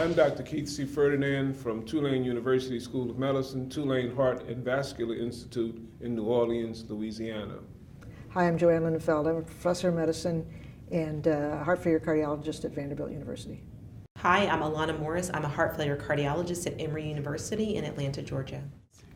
I'm Dr. Keith C. Ferdinand from Tulane University School of Medicine, Tulane Heart and Vascular Institute in New Orleans, Louisiana. Hi, I'm JoAnn Lindenfeld. I'm a professor of medicine and heart failure cardiologist at Vanderbilt University. Hi, I'm Alanna A. I'm a heart failure cardiologist at Emory University in Atlanta, Georgia.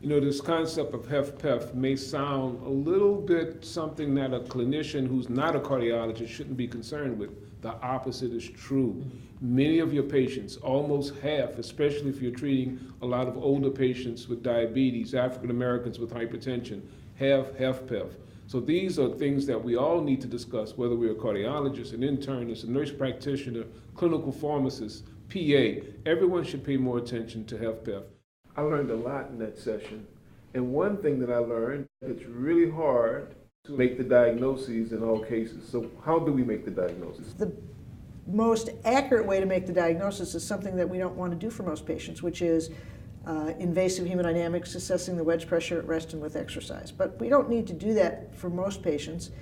You know, this concept of HFpEF may sound a little bit something that a clinician who's not a cardiologist shouldn't be concerned with. The opposite is true. Many of your patients, almost half, especially if you're treating a lot of older patients with diabetes, African Americans with hypertension, have HFpEF. So these are things that we all need to discuss, whether we're a cardiologist, an internist, a nurse practitioner, clinical pharmacist, PA. Everyone should pay more attention to HFpEF. I learned a lot in that session. And one thing that I learned, it's really hard to make the diagnoses in all cases. So how do we make the diagnosis? The most accurate way to make the diagnosis is something that we don't want to do for most patients, which is invasive hemodynamics, assessing the wedge pressure at rest and with exercise. But we don't need to do that for most patients.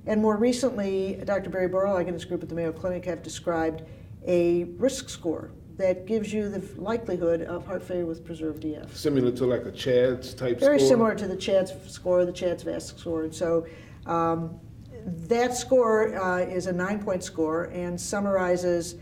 And more recently, Dr. Barry Borlaug and his group at the Mayo Clinic have described a risk score that gives you the likelihood of heart failure with preserved EF. Similar to like a CHADS type score? Very similar to the CHADS score, the CHADS VASC score. And so that score is a 9-point score and summarizes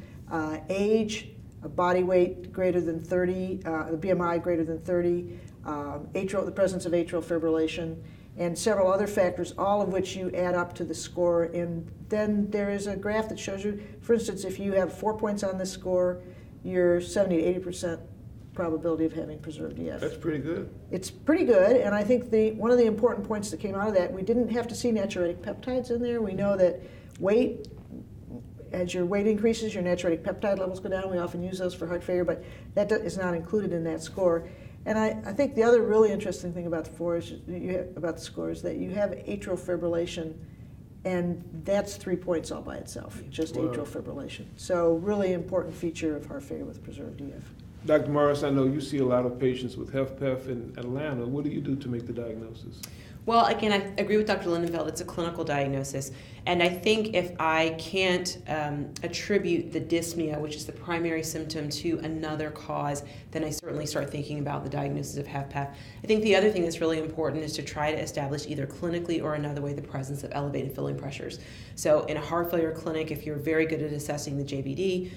age, body weight greater than 30, the BMI greater than 30, the presence of atrial fibrillation, and several other factors, all of which you add up to the score. And then there is a graph that shows you, for instance, if you have 4 points on this score, you're 70 to 80% probability of having preserved EF. That's pretty good. It's pretty good, and I think one of the important points that came out of that, we didn't have to see natriuretic peptides in there. We know that as your weight increases, your natriuretic peptide levels go down. We often use those for heart failure, but that is not included in that score. And I think the other really interesting thing about the score is that you have atrial fibrillation, and that's 3 points all by itself, just atrial fibrillation. So really important feature of heart failure with preserved EF. Dr. Morris, I know you see a lot of patients with HFpEF in Atlanta. What do you do to make the diagnosis? Well, again, I agree with Dr. Lindenfeld. It's a clinical diagnosis. And I think if I can't attribute the dyspnea, which is the primary symptom, to another cause, then I certainly start thinking about the diagnosis of HFpEF. I think the other thing that's really important is to try to establish either clinically or another way the presence of elevated filling pressures. So in a heart failure clinic, if you're very good at assessing the JBD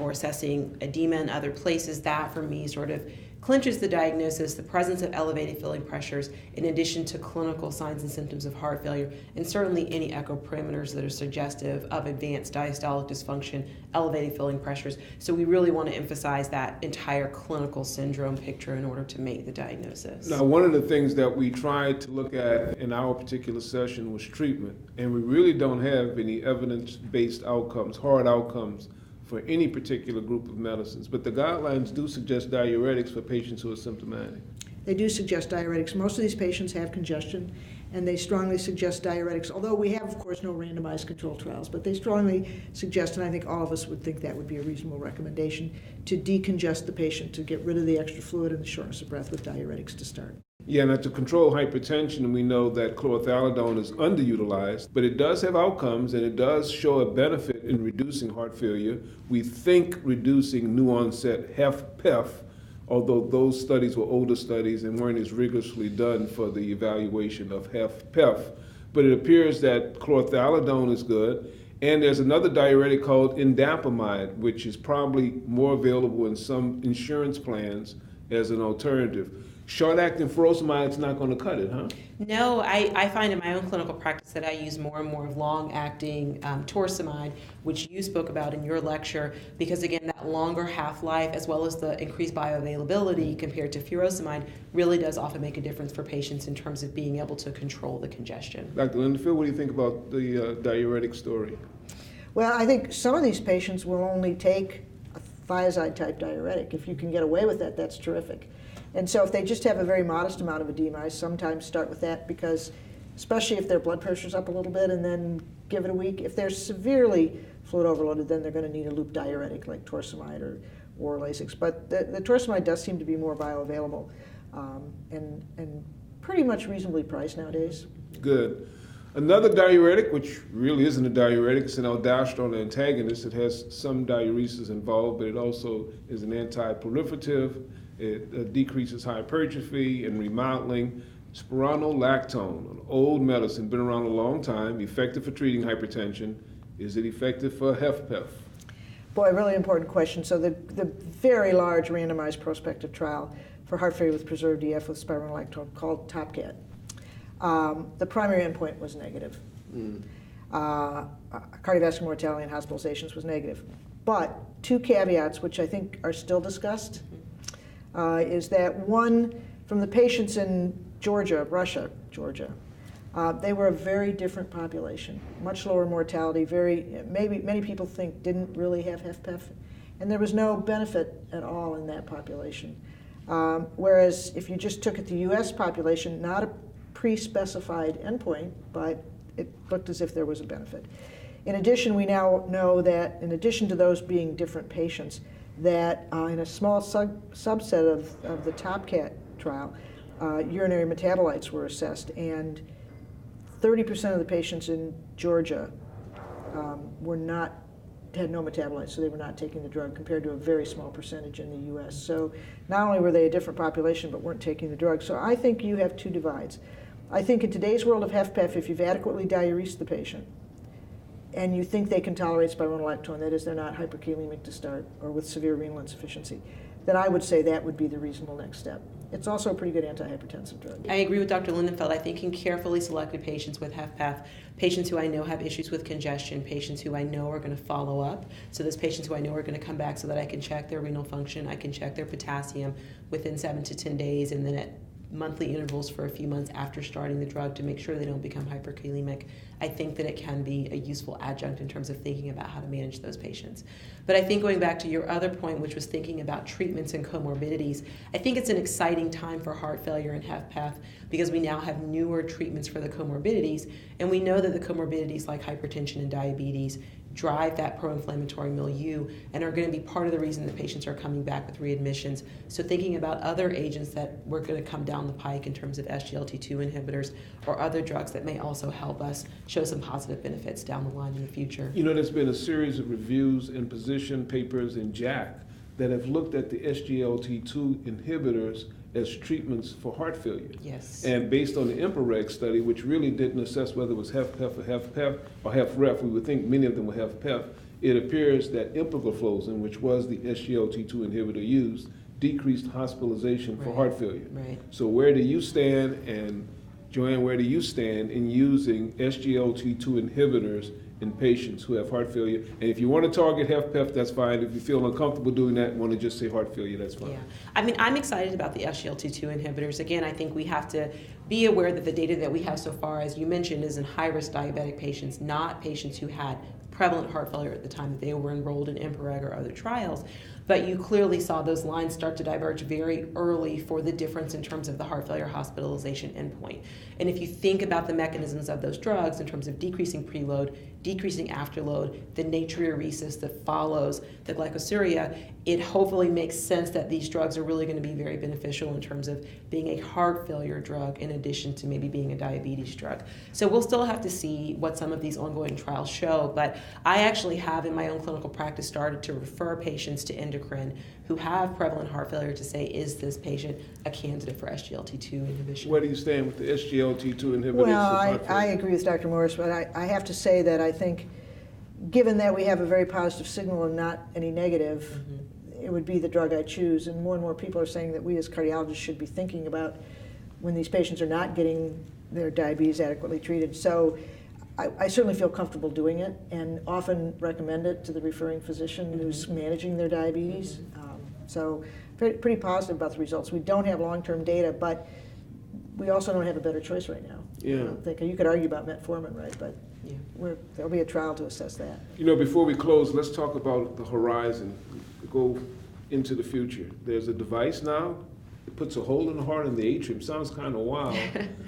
or assessing edema in other places, that for me sort of clinches the diagnosis, the presence of elevated filling pressures, in addition to clinical signs and symptoms of heart failure, and certainly any echo parameters that are suggestive of advanced diastolic dysfunction, elevated filling pressures. So we really want to emphasize that entire clinical syndrome picture in order to make the diagnosis. Now, one of the things that we tried to look at in our particular session was treatment, and we really don't have any evidence-based outcomes, hard outcomes, for any particular group of medicines, but the guidelines do suggest diuretics for patients who are symptomatic. They do suggest diuretics. Most of these patients have congestion, and they strongly suggest diuretics, although we have, of course, no randomized controlled trials, but they strongly suggest, and I think all of us would think that would be a reasonable recommendation, to decongest the patient, to get rid of the extra fluid and the shortness of breath with diuretics to start. Yeah, now to control hypertension, we know that chlorothalidone is underutilized, but it does have outcomes and it does show a benefit in reducing heart failure. We think reducing new onset HFpEF, although those studies were older studies and weren't as rigorously done for the evaluation of HFpEF. But it appears that chlorothalidone is good. And there's another diuretic called indapamide, which is probably more available in some insurance plans as an alternative. Short-acting furosemide is not going to cut it, huh? No, I find in my own clinical practice that I use more and more of long-acting torsemide, which you spoke about in your lecture, because again, that longer half-life as well as the increased bioavailability compared to furosemide really does often make a difference for patients in terms of being able to control the congestion. Dr. Lindenfeld, what do you think about the diuretic story? Well, I think some of these patients will only take a thiazide-type diuretic. If you can get away with that, that's terrific. And so if they just have a very modest amount of edema, I sometimes start with that because, especially if their blood pressure's up a little bit, and then give it a week. If they're severely fluid overloaded, then they're going to need a loop diuretic like torsemide or Lasix. But the torsemide does seem to be more bioavailable and pretty much reasonably priced nowadays. Good. Another diuretic, which really isn't a diuretic, it's an aldosterone antagonist. It has some diuresis involved, but it also is an anti-proliferative. It decreases hypertrophy and remodeling. Spironolactone, an old medicine, been around a long time, effective for treating hypertension. Is it effective for HFpEF? Boy, really important question. So the very large randomized prospective trial for heart failure with preserved EF with spironolactone called TOPCAT. The primary endpoint was negative. Cardiovascular mortality and hospitalizations was negative. But two caveats, which I think are still discussed, is that one, from the patients in Georgia, they were a very different population, much lower mortality, many people think didn't really have HFpEF, and there was no benefit at all in that population. Whereas if you just took at the US population, not a pre-specified endpoint, but it looked as if there was a benefit. In addition, we now know that in addition to those being different patients, that in a small subset of the TOPCAT trial, urinary metabolites were assessed, and 30% of the patients in Georgia had no metabolites, so they were not taking the drug, compared to a very small percentage in the US. So not only were they a different population, but weren't taking the drug. So I think you have two divides. I think in today's world of HFpEF, if you've adequately diuresed the patient, and you think they can tolerate spironolactone, that is, they're not hyperkalemic to start or with severe renal insufficiency, then I would say that would be the reasonable next step. It's also a pretty good antihypertensive drug. I agree with Dr. Lindenfeld. I think in carefully selected patients with HFpEF, patients who I know have issues with congestion, patients who I know are going to follow up, so those patients who I know are going to come back so that I can check their renal function, I can check their potassium within 7 to 10 days, and then at monthly intervals for a few months after starting the drug to make sure they don't become hyperkalemic. I think that it can be a useful adjunct in terms of thinking about how to manage those patients. But I think going back to your other point, which was thinking about treatments and comorbidities, I think it's an exciting time for heart failure and HFpEF because we now have newer treatments for the comorbidities, and we know that the comorbidities like hypertension and diabetes drive that pro-inflammatory milieu and are going to be part of the reason that patients are coming back with readmissions. So thinking about other agents that we're going to come down the pike in terms of SGLT2 inhibitors or other drugs that may also help us show some positive benefits down the line in the future. You know, there's been a series of reviews and position papers in JACC that have looked at the SGLT2 inhibitors as treatments for heart failure. Yes. And based on the IMPROREG study, which really didn't assess whether it was HFpEF or HFpEF or HFrEF, we would think many of them were HFpEF, it appears that empagliflozin, which was the SGLT2 inhibitor used, decreased hospitalization for heart failure. Right. So where do you stand, and JoAnn, where do you stand in using SGLT2 inhibitors in patients who have heart failure? And if you want to target HFpEF, that's fine. If you feel uncomfortable doing that and want to just say heart failure, that's fine. Yeah, I mean, I'm excited about the SGLT2 inhibitors. Again, I think we have to be aware that the data that we have so far, as you mentioned, is in high-risk diabetic patients, not patients who had prevalent heart failure at the time that they were enrolled in IMPROREG or other trials. But you clearly saw those lines start to diverge very early for the difference in terms of the heart failure hospitalization endpoint. And if you think about the mechanisms of those drugs in terms of decreasing preload, decreasing afterload, the natriuresis that follows the glycosuria, it hopefully makes sense that these drugs are really going to be very beneficial in terms of being a heart failure drug in addition to maybe being a diabetes drug. So we'll still have to see what some of these ongoing trials show, but I actually have in my own clinical practice started to refer patients to endocrine who have prevalent heart failure to say, is this patient a candidate for SGLT2 inhibition? Where do you stand with the SGLT2 inhibitors? Well, I agree with Dr. Morris, but I have to say that I think, given that we have a very positive signal and not any negative, it would be the drug I choose. And more people are saying that we as cardiologists should be thinking about when these patients are not getting their diabetes adequately treated. So I certainly feel comfortable doing it and often recommend it to the referring physician who's managing their diabetes. So pretty positive about the results. We don't have long-term data, but we also don't have a better choice right now. Yeah. I don't think, you could argue about metformin, right? But there'll be a trial to assess that. You know, before we close, let's talk about the horizon. Go into the future. There's a device now. It puts a hole in the heart in the atrium. Sounds kind of wild.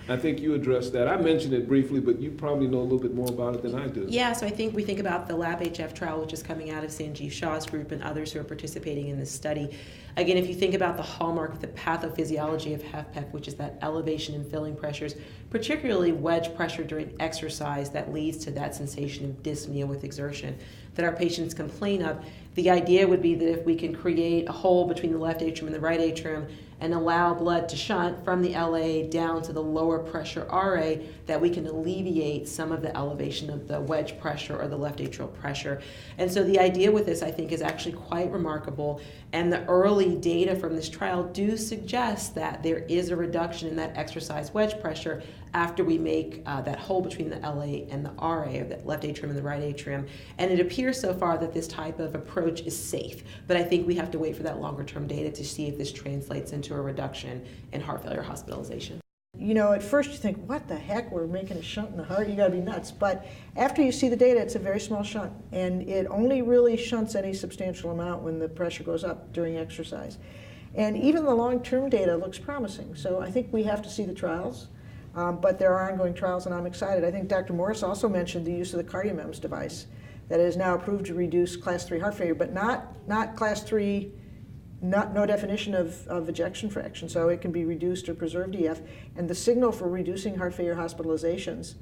I think you addressed that. I mentioned it briefly, but you probably know a little bit more about it than I do. Yeah, so I think we think about the LAB-HF trial, which is coming out of Sanjeev Shah's group and others who are participating in this study. Again, if you think about the hallmark of the pathophysiology of HFpEF, which is that elevation in filling pressures particularly wedge pressure during exercise that leads to that sensation of dyspnea with exertion that our patients complain of. The idea would be that if we can create a hole between the left atrium and the right atrium and allow blood to shunt from the LA down to the lower pressure RA, that we can alleviate some of the elevation of the wedge pressure or the left atrial pressure. And so the idea with this, I think, is actually quite remarkable. And the early data from this trial do suggest that there is a reduction in that exercise wedge pressure after we make that hole between the LA and the RA, or the left atrium and the right atrium. And it appears so far that this type of approach is safe. But I think we have to wait for that longer term data to see if this translates into a reduction in heart failure hospitalization. You know, at first you think, what the heck, we're making a shunt in the heart, you gotta be nuts. But after you see the data, it's a very small shunt, and it only really shunts any substantial amount when the pressure goes up during exercise. And even the long-term data looks promising. So I think we have to see the trials, but there are ongoing trials, and I'm excited. I think Dr. Morris also mentioned the use of the CardioMEMS device that is now approved to reduce class 3 heart failure, but not class 3, no definition of ejection fraction, so it can be reduced or preserved EF, and the signal for reducing heart failure hospitalizations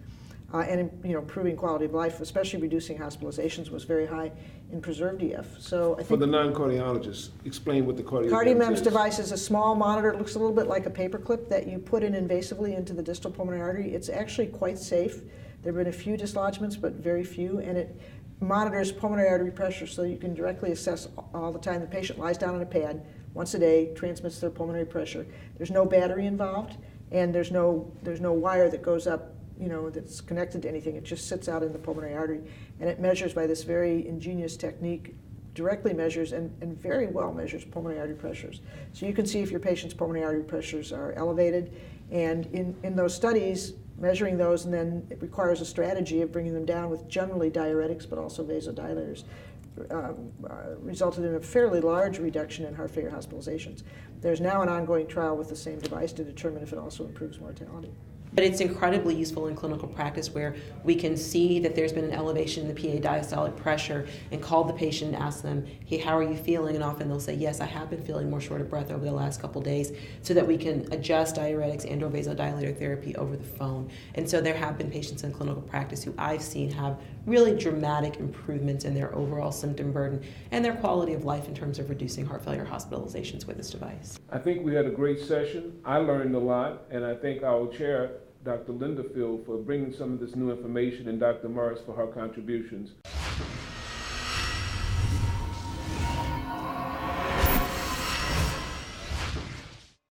and improving quality of life, especially reducing hospitalizations, was very high in preserved EF. So I think for the non-cardiologists, explain what the CardioMEMS is. device is a small monitor. It looks a little bit like a paperclip that you put in invasively into the distal pulmonary artery. It's actually quite safe. There have been a few dislodgements, but very few, and it monitors pulmonary artery pressure so you can directly assess all the time. The patient lies down on a pad once a day, transmits their pulmonary pressure. There's no battery involved, and there's no wire that goes up, that's connected to anything. It just sits out in the pulmonary artery, and it measures by this very ingenious technique, directly measures and very well measures pulmonary artery pressures. So you can see if your patient's pulmonary artery pressures are elevated, and in those studies, measuring those, and then it requires a strategy of bringing them down with generally diuretics, but also vasodilators, resulted in a fairly large reduction in heart failure hospitalizations. There's now an ongoing trial with the same device to determine if it also improves mortality. But it's incredibly useful in clinical practice where we can see that there's been an elevation in the PA diastolic pressure and call the patient and ask them, hey, how are you feeling? And often they'll say, yes, I have been feeling more short of breath over the last couple days, so that we can adjust diuretics and or vasodilator therapy over the phone. And so there have been patients in clinical practice who I've seen have really dramatic improvements in their overall symptom burden and their quality of life in terms of reducing heart failure hospitalizations with this device. I think we had a great session. I learned a lot, and I thank our chair, Dr. Lindenfeld, for bringing some of this new information, and Dr. Morris for her contributions.